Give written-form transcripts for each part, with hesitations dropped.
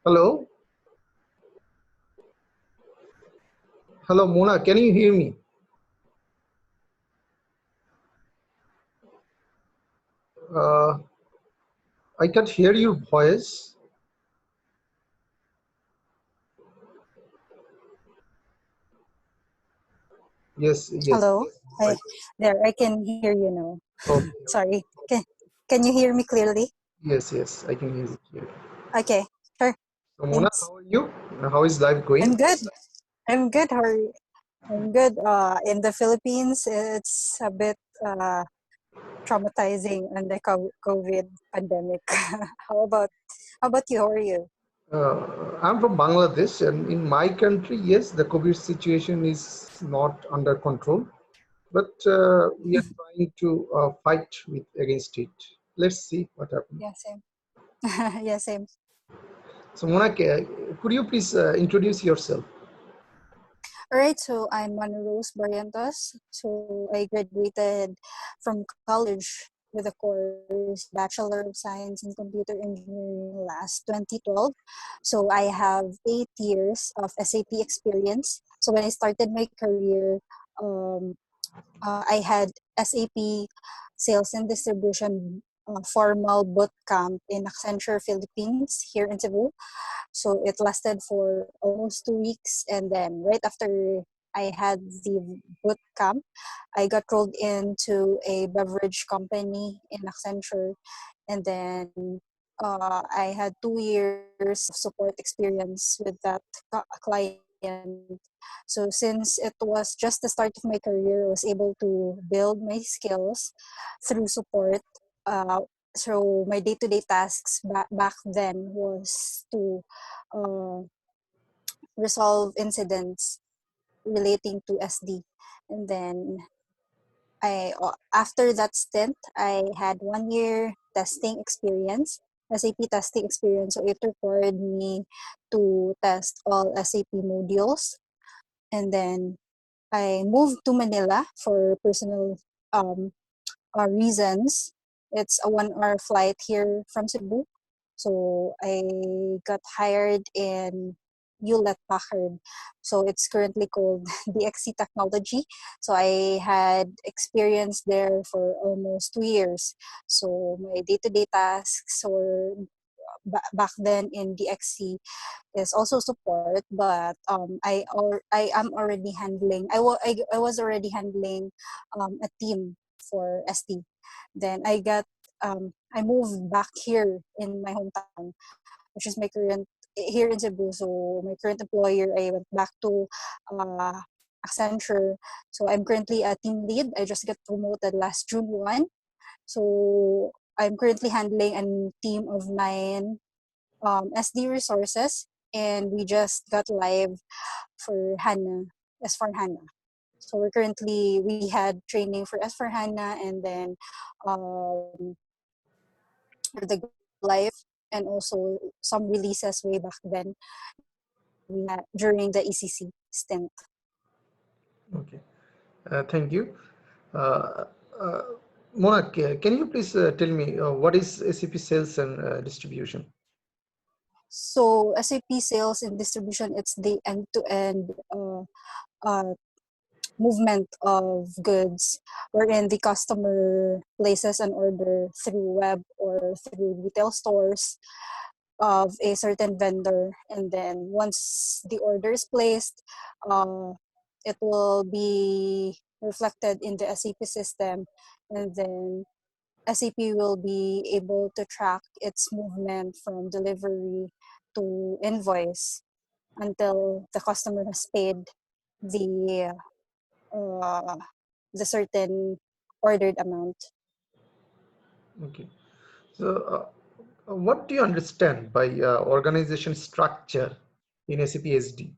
Hello, hello, Mona. Can you hear me? Uh, I can't hear your voice. Yes, yes, Hello. I, Hi. There, I can hear you now. okay, Sorry. Can you hear me clearly? yes, I can hear you. Clearly. Okay. Sure. So, Mona, Thanks. how are you? How is life I'm going? good. I'm good. How are you? I'm good. In the Philippines, it's a bit traumatizing on the COVID pandemic. How about you? How are you? I'm from Bangladesh, and in my country, yes, the COVID situation is not under control, but we are trying to fight against it. Let's see what happens. Yeah, same. Yeah, same. So, Mona, could you please introduce yourself? All right, so I'm Rose Barrientos. So I graduated from college with a course Bachelor of Science in Computer Engineering last 2012. So I have 8 years of SAP experience. So when I started my career, um, I had SAP Sales and Distribution formal boot camp in Accenture, Philippines, here in Cebu. So it lasted for almost 2 weeks. And then right after I had the boot camp, I got rolled into a beverage company in Accenture. And then I had 2 years of support experience with that client. So since it was just the start of my career, I was able to build my skills through support. Uh, so my day-to-day tasks back then was to uh, resolve incidents relating to SD. And then after that stint, I had 1 year testing experience, SAP testing experience. So it required me to test all SAP modules. And then I moved to Manila for personal um, reasons. It's a 1 hour flight here from Cebu. So I got hired in Hewlett Packard. So it's currently called DXC Technology. So I had experience there for almost 2 years. So my day-to-day tasks were back then in DXC is also support, but I am already handling. I was already handling a team for SD. Then I moved back here in my hometown, which is my current here in Cebu. So my current employer, I went back to uh, Accenture. So I'm currently a team lead. I just got promoted last June 1. So I'm currently handling a team of 9 SD resources, and we just got live for HANA, S for HANA. So we had training for S for HANA, and then um, for the live, and also some releases way back then we had during the ECC stint. Okay, thank you. Uh, uh, Mona, can you please tell me what is SAP Sales and Distribution? So SAP Sales and Distribution, it's the end-to-end uh, movement of goods wherein the customer places an order through web or through retail stores of a certain vendor, and then once the order is placed, uh, it will be reflected in the SAP system, and then SAP will be able to track its movement from delivery to invoice until the customer has paid the uh, the certain ordered amount. Okay, so what do you understand by organization structure in SAP SD?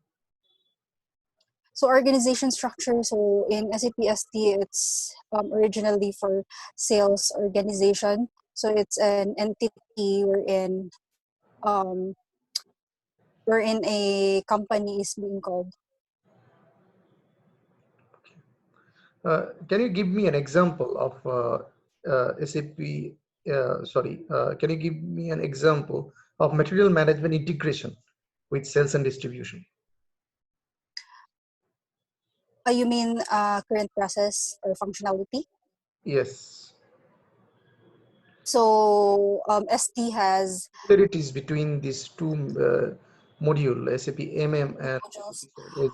So organization structure, so in SAP SD, it's originally for sales organization. So it's an entity um, wherein a company is being called. Can you give me an example of SAP? Sorry, can you give me an example of material management integration with sales and distribution? You mean current process or functionality? Yes. So SD has Similarities between these two module, SAP MM and modules. SD.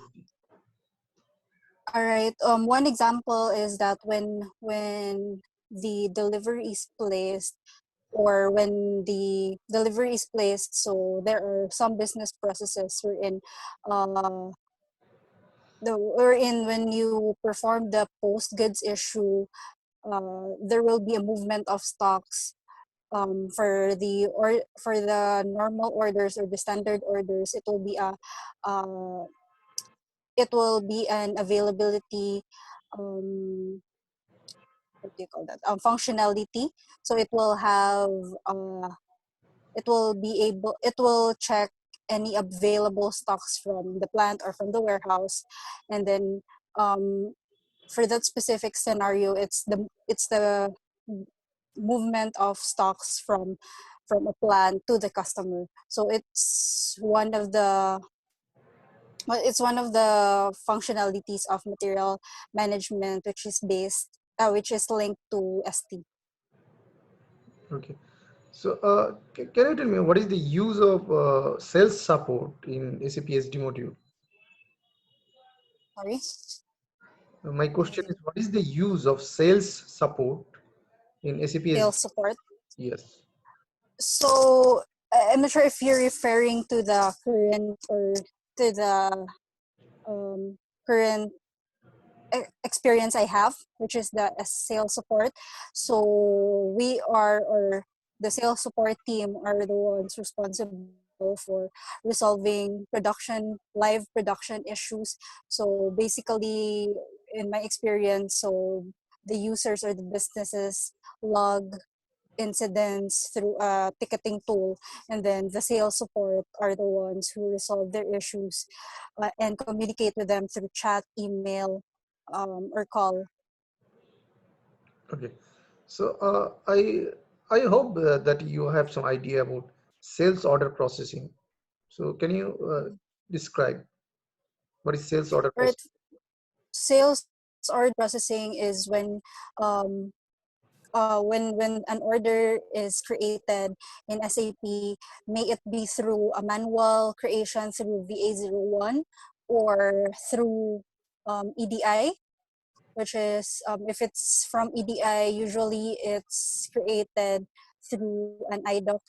All right. One example is that when the delivery is placed, or when the delivery is placed, so there are some business processes wherein when you perform the post goods issue, there will be a movement of stocks for the normal orders or the standard orders. Uh, it will be an availability, um, what do you call that, functionality. So uh, it will check any available stocks from the plant or from the warehouse, and then um, for that specific scenario, it's the movement of stocks from a plant to the customer. So it's one of the functionalities of material management, which is linked to ST. Okay. So, can you tell me what is the use of sales support in SAP SD module? Sorry, My question is, what is the use of sales support in SAP SD? sales support. Yes. So I'm not sure if you're referring to the current or to the current experience I have, which is the sales support. So the sales support team are the ones responsible for resolving live production issues. So basically, in my experience, so the users or the businesses log incidents through a ticketing tool, and then the sales support are the ones who resolve their issues and communicate with them through chat, email, or call. Okay. So, I hope that you have some idea about sales order processing. So, can you describe what is sales order Right. processing? Sales order processing is when an order is created in SAP, may it be through a manual creation through VA01 or through EDI, which is if it's from EDI, usually it's created through an IDOC.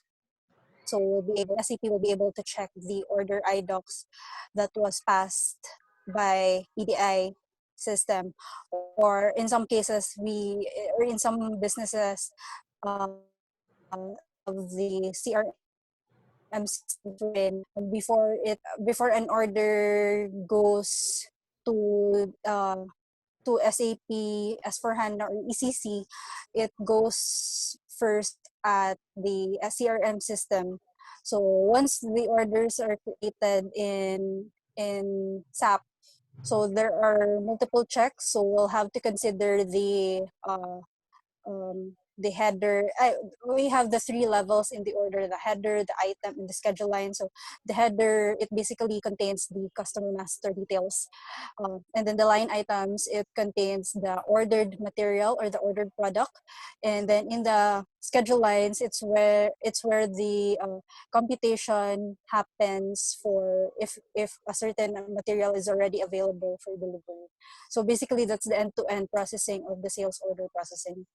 So SAP will be able to check the order IDOCs that was passed by EDI system, or in some cases or in some businesses, of the CRM system wherein before an order goes to SAP S4HANA or ECC, it goes first at the CRM system. So once the orders are created in SAP, so there are multiple checks. So we'll have to consider the header. We have the three levels in the order: the header, the item, and the schedule line. So the header, it basically contains the customer master details, and then the line items, it contains the ordered material or the ordered product, and then in the schedule lines, it's where the computation happens for if a certain material is already available for delivery. So basically, that's the end-to-end processing of the sales order processing.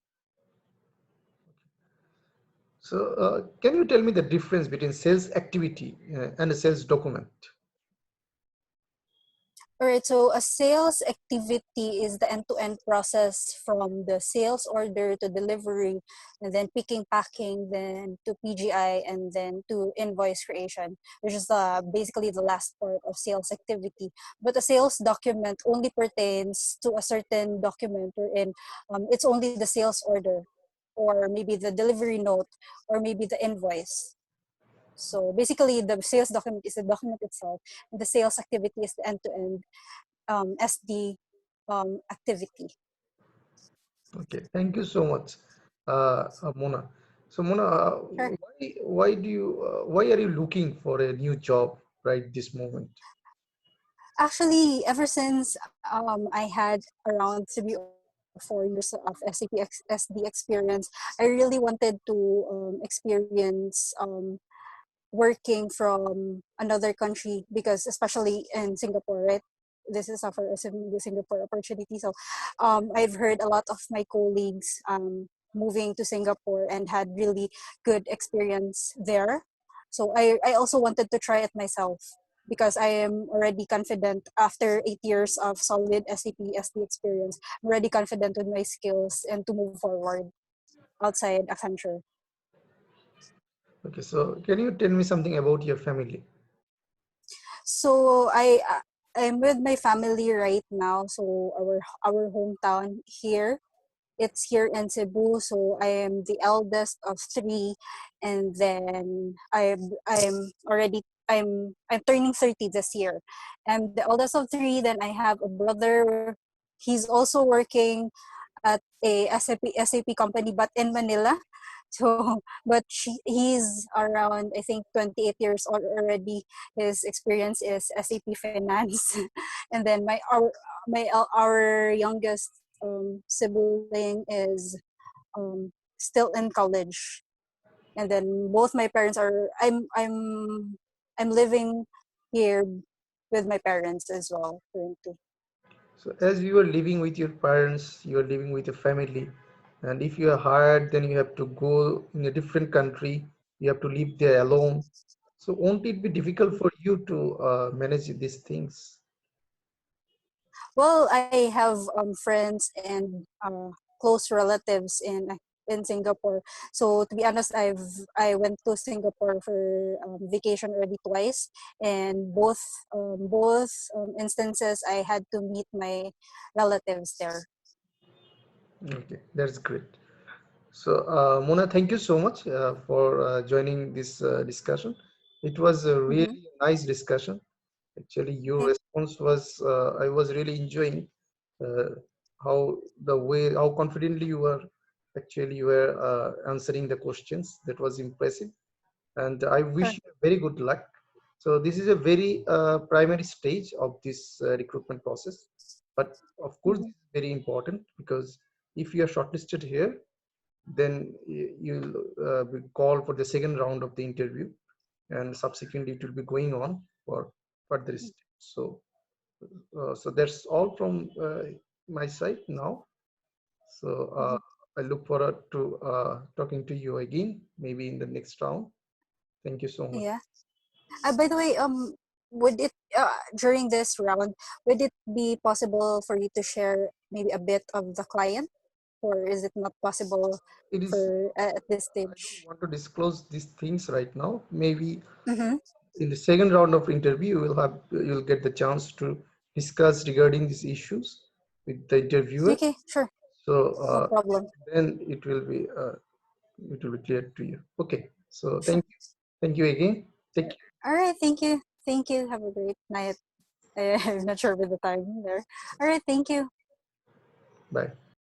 So, can you tell me the difference between sales activity and a sales document? All right, so a sales activity is the end-to-end process from the sales order to delivery, and then picking, packing, then to PGI, and then to invoice creation, which is basically the last part of sales activity. But a sales document only pertains to a certain document wherein it's only the sales order, or maybe the delivery note, or maybe the invoice. So basically, the sales document is the document itself, and the sales activity is the end-to-end SD activity. Okay, thank you so much, Mona. So Mona, Sure. why are you looking for a new job right this moment? Actually, ever since I had around 3 or 4 years of SAP SD experience, I really wanted to experience working from another country, because especially in Singapore, right? This is for a Singapore opportunity. So I've heard a lot of my colleagues moving to Singapore and had really good experience there. So I also wanted to try it myself, because I am already confident after 8 years of solid SAP SD experience. I'm already confident with my skills and to move forward outside Accenture. Okay, so can you tell me something about your family? So I'm with my family right now. So our hometown here, it's here in Cebu. So I am the eldest of three, and then I'm turning 30 this year. I'm the eldest of three. Then I have a brother. He's also working at a SAP company, but in Manila. So, but he's around, I think, 28 years old already. His experience is SAP Finance, and then our youngest sibling is still in college, and then both my parents are. I'm living here with my parents as well currently. So as you are living with your parents, you are living with your family, and if you are hired, then you have to go in a different country. You have to live there alone. So won't it be difficult for you to manage these things? Well, I have friends and close relatives in Singapore. So to be honest, I went to Singapore for vacation already twice, and both instances I had to meet my relatives there. Okay, that's great. So, Mona, thank you so much for joining this discussion. It was a really Mm-hmm. nice discussion. Actually, your response was, I was really enjoying uh, how confidently you were answering the questions. That was impressive. And I wish Sure. you very good luck. So this is a very primary stage of this recruitment process, but of course, Mm-hmm. this is very important because if you are shortlisted here, then you'll be called for the second round of the interview, and subsequently it will be going on for further steps. So, so that's all from my side now. So Mm-hmm. I look forward to talking to you again, maybe in the next round. Thank you so much. Yeah. By the way, would it during this round, would it be possible for you to share maybe a bit of the client, or is it not possible It is. for at this I don't stage? want to disclose these things right now. Maybe Mm-hmm. in the second round of interview, you'll get the chance to discuss regarding these issues with the interviewer. Okay, sure, So no problem. then it will be clear to you. Okay. So thank you again. Take care. All right, thank you. Have a great night. I'm not sure with the time there. All right, thank you. Bye.